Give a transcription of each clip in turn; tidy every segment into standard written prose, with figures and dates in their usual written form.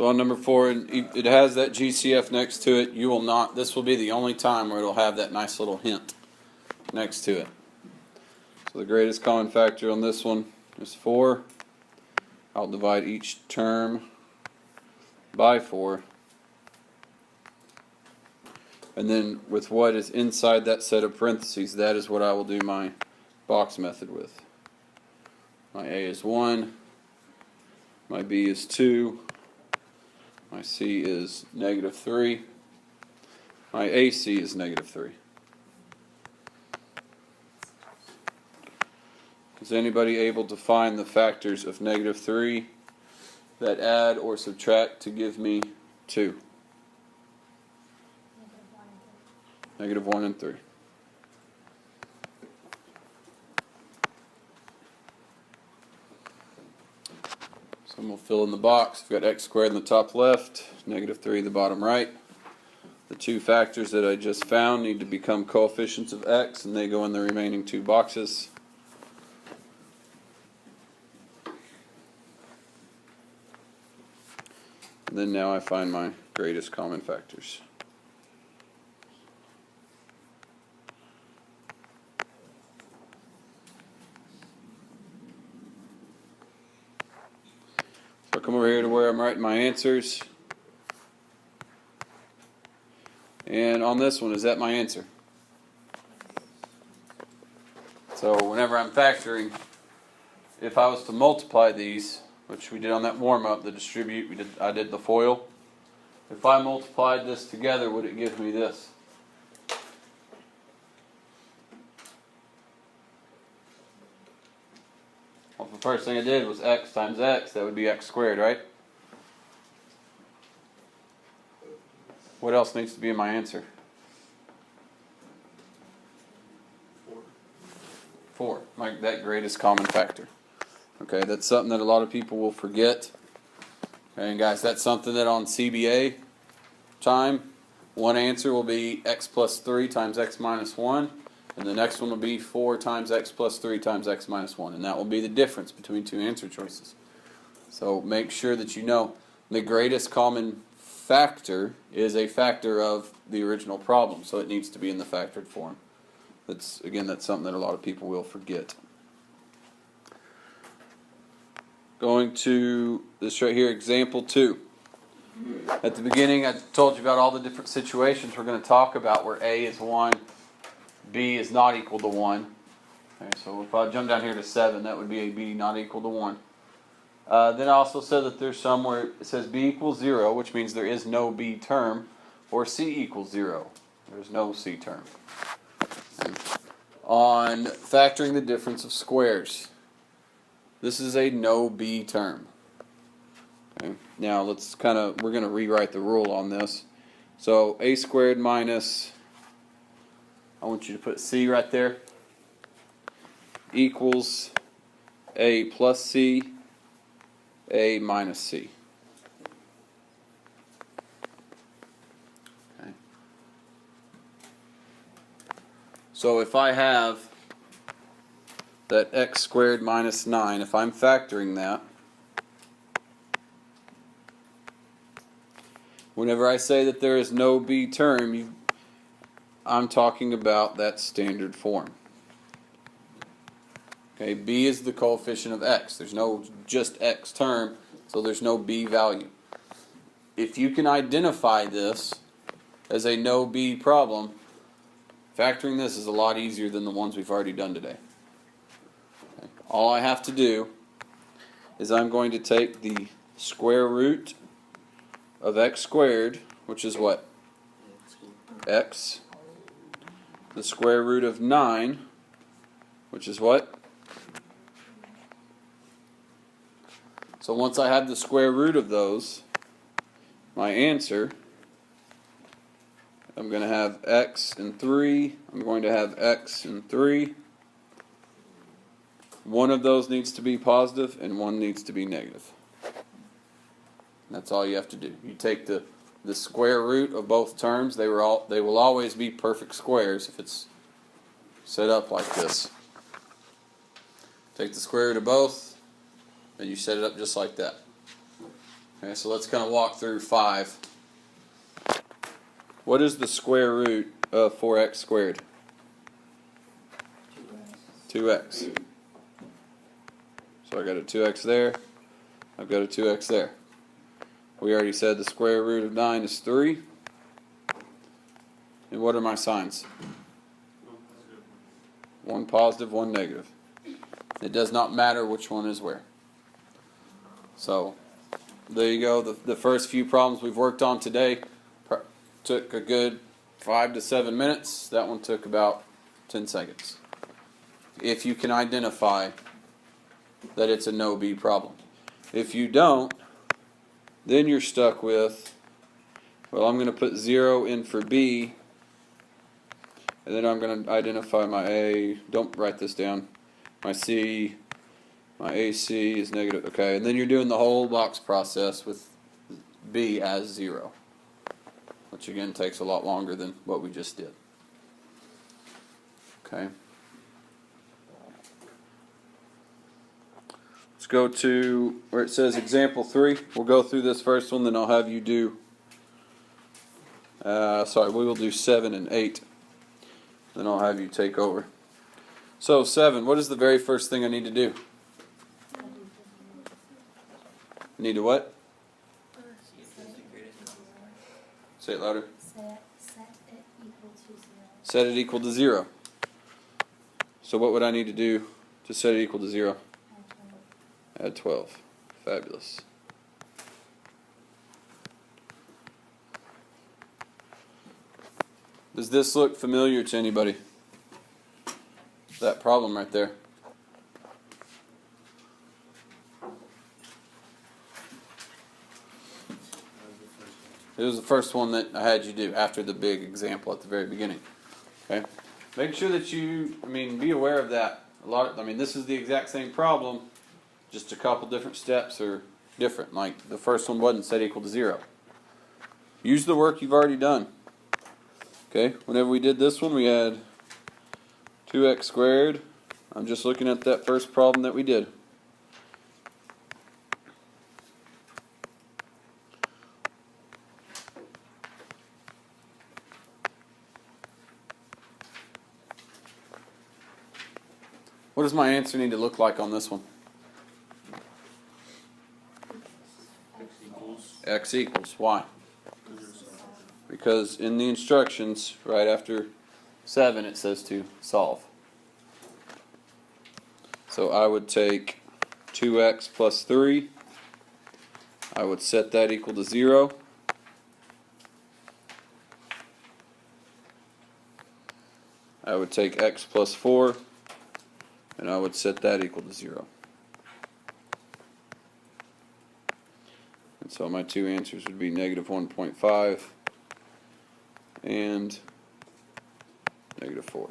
So on number 4, it has that GCF next to it. You will not, this will be the only time where it'll have that nice little hint next to it. So the greatest common factor on this one is 4. I'll divide each term by 4. And then with what is inside that set of parentheses, that is what I will do my box method with. My A is 1, my B is 2, my C is -3, my AC is -3. Is anybody able to find the factors of -3 that add or subtract to give me 2? -1 and 3. So I'm going to fill in the box. We've got x squared in the top left, -3 in the bottom right. The two factors that I just found need to become coefficients of x, and they go in the remaining two boxes. And then now I find my greatest common factors. So I come over here to where I'm writing my answers. And on this one, is that my answer? So whenever I'm factoring, if I was to multiply these, which we did on that warm-up, the distribute, I did the FOIL. If I multiplied this together, would it give me this? Well, the first thing I did was x times x, that would be x squared, right? What else needs to be in my answer? 4, that greatest common factor. Okay, that's something that a lot of people will forget. Okay, and guys, that's something that on CBA time, one answer will be x plus 3 times x minus 1, and the next one will be 4 times x plus 3 times x minus 1, and that will be the difference between two answer choices. So make sure that you know the greatest common factor is a factor of the original problem, so it needs to be in the factored form. That's something that a lot of people will forget. Going to this right here, example 2. At the beginning, I told you about all the different situations we're going to talk about where A is 1, B is not equal to 1. Okay, so if I jump down here to 7, that would be a B not equal to 1. Then I also said that there's some where it says B equals 0, which means there is no B term, or C equals 0. There's no C term. And on factoring the difference of squares, this is a no B term. Okay. Now we're going to rewrite the rule on this. So A squared minus, I want you to put C right there, equals A plus C, A minus C. Okay. So if I have that x squared minus 9, if I'm factoring that, whenever I say that there is no B term, I'm talking about that standard form. Okay, B is the coefficient of x. There's no just x term, so there's no B value. If you can identify this as a no B problem, factoring this is a lot easier than the ones we've already done today. Okay. All I have to do is I'm going to take the square root of x squared, which is what? X. The square root of 9, which is what? So once I have the square root of those, my answer, I'm going to have x and 3. I'm going to have x and 3. One of those needs to be positive and one needs to be negative. That's all you have to do. You take the square root of both terms. They will always be perfect squares if it's set up like this. Take the square root of both, and you set it up just like that. Okay, so let's kind of walk through 5. What is the square root of 4x squared? 2x. So I got a 2x there. I've got a 2x there. We already said the square root of 9 is 3. And what are my signs? One positive, one negative. It does not matter which one is where. So there you go. The first few problems we've worked on today took a good 5 to 7 minutes. That one took about 10 seconds. If you can identify that it's a no B problem. If you don't, then you're stuck with, well, I'm going to put 0 in for B, and then I'm going to identify my A. Don't write this down. My C, my AC is negative. Okay, and then you're doing the whole box process with B as 0, which again takes a lot longer than what we just did. Okay. Let's go to where it says example 3. We'll go through this first one, then I'll have you do, we will do 7 and 8. Then I'll have you take over. So 7, what is the very first thing I need to do? I need to what? Say it louder. Set it equal to 0. So what would I need to do to set it equal to 0? Add 12. Fabulous. Does this look familiar to anybody? That problem right there. It was the first one that I had you do after the big example at the very beginning. Okay? Make sure that you, be aware of that. This is the exact same problem, just a couple different steps are different. Like the first one wasn't set equal to 0. Use the work you've already done. Okay? Whenever we did this one, we had 2x squared. I'm just looking at that first problem that we did. What does my answer need to look like on this one? X equals. Why? Because in the instructions, right after 7, it says to solve. So I would take 2x plus 3. I would set that equal to 0. I would take x plus 4, and I would set that equal to 0. And so my two answers would be negative 1.5 and negative 4.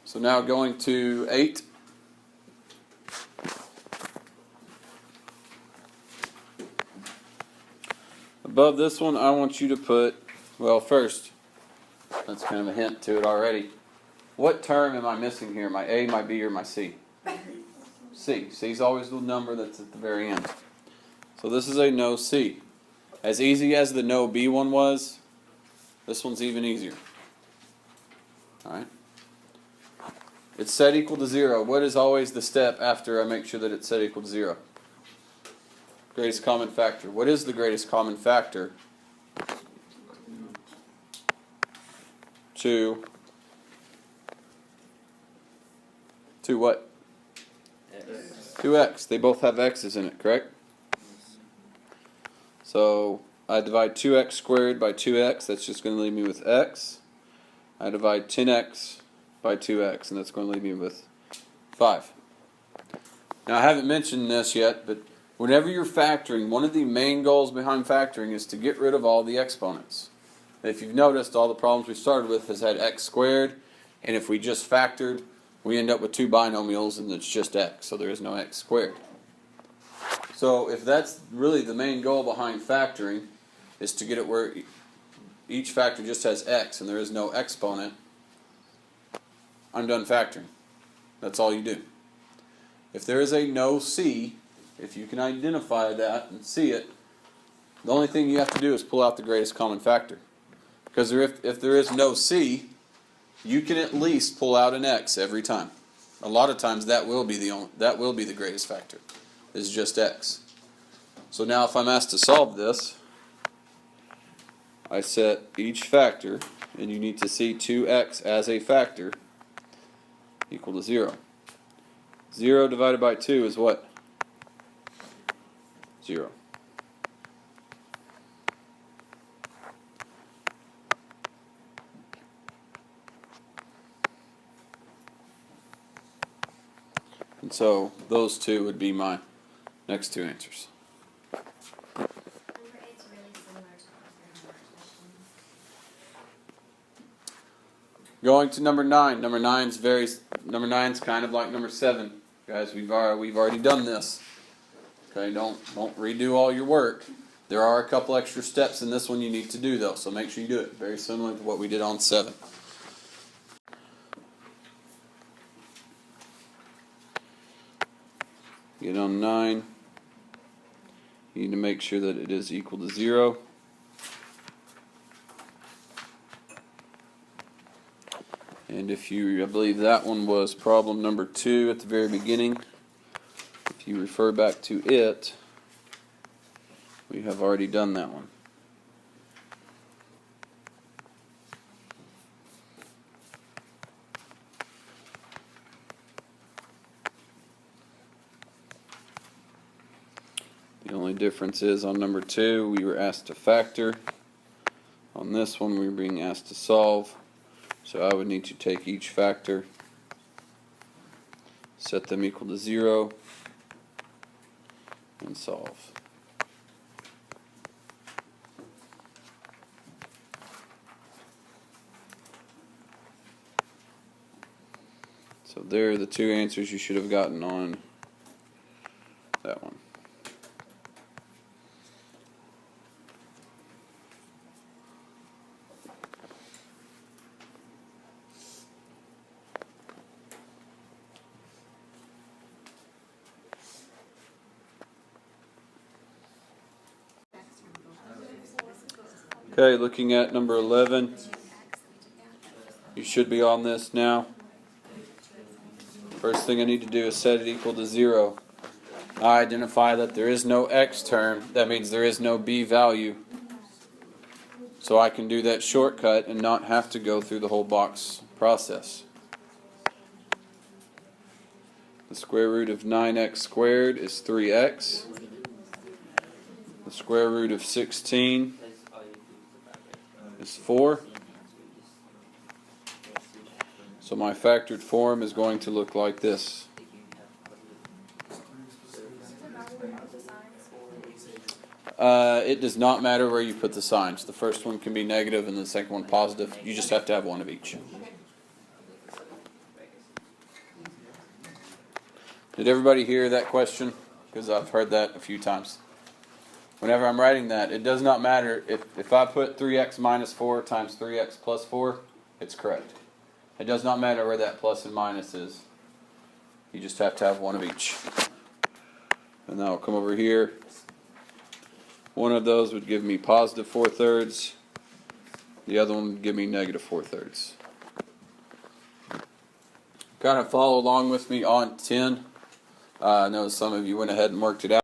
So now going to 8. Above this one, I want you to put, well, first, that's kind of a hint to it already. What term am I missing here? My A, my B, or my C? C. C is always the number that's at the very end. So this is a no C. As easy as the no B one was, this one's even easier. Alright? It's set equal to 0. What is always the step after I make sure that it's set equal to 0? Greatest common factor. What is the greatest common factor to what? X. 2x. They both have x's in it, correct? So I divide 2x squared by 2x. That's just going to leave me with x. I divide 10x by 2x, and that's going to leave me with 5. Now I haven't mentioned this yet, but whenever you're factoring, one of the main goals behind factoring is to get rid of all the exponents. If you've noticed, all the problems we started with has had x squared, and if we just factored, we end up with 2 binomials and it's just x, so there is no x squared. So if that's really the main goal behind factoring, is to get it where each factor just has x and there is no exponent, I'm done factoring. That's all you do. If there is a no C, if you can identify that and see it, the only thing you have to do is pull out the greatest common factor. Because if there is no C, you can at least pull out an X every time. A lot of times that will be the greatest factor, is just X. So now if I'm asked to solve this, I set each factor, and you need to see 2x as a factor, equal to 0. 0 divided by 2 is what? 0. And so those two would be my next two answers. Number 8's really similar to the other question. Going to number 9. Number 9's kind of like number 7. Guys, we've already done this. Okay, don't redo all your work. There are a couple extra steps in this one you need to do though, so make sure you do it. Very similar to what we did on 7. Get on 9. You need to make sure that it is equal to 0. And I believe that one was problem number 2 at the very beginning. If you refer back to it, we have already done that one. The only difference is on number 2 we were asked to factor. On this one we were being asked to solve. So I would need to take each factor, set them equal to 0, and solve. So there are the two answers you should have gotten on that one. Okay, looking at number 11, you should be on this now. First thing I need to do is set it equal to 0. I identify that there is no x term, that means there is no b value. So I can do that shortcut and not have to go through the whole box process. The square root of 9x squared is 3x. The square root of 16 is 4. So my factored form is going to look like this. It does not matter where you put the signs. The first one can be negative and the second one positive. You just have to have one of each. Did everybody hear that question? Because I've heard that a few times. Whenever I'm writing that, it does not matter if I put 3x minus 4 times 3x plus 4, it's correct. It does not matter where that plus and minus is. You just have to have one of each. And then I'll come over here. One of those would give me positive 4/3. The other one would give me negative 4/3. Kind of follow along with me on 10. I know some of you went ahead and worked it out.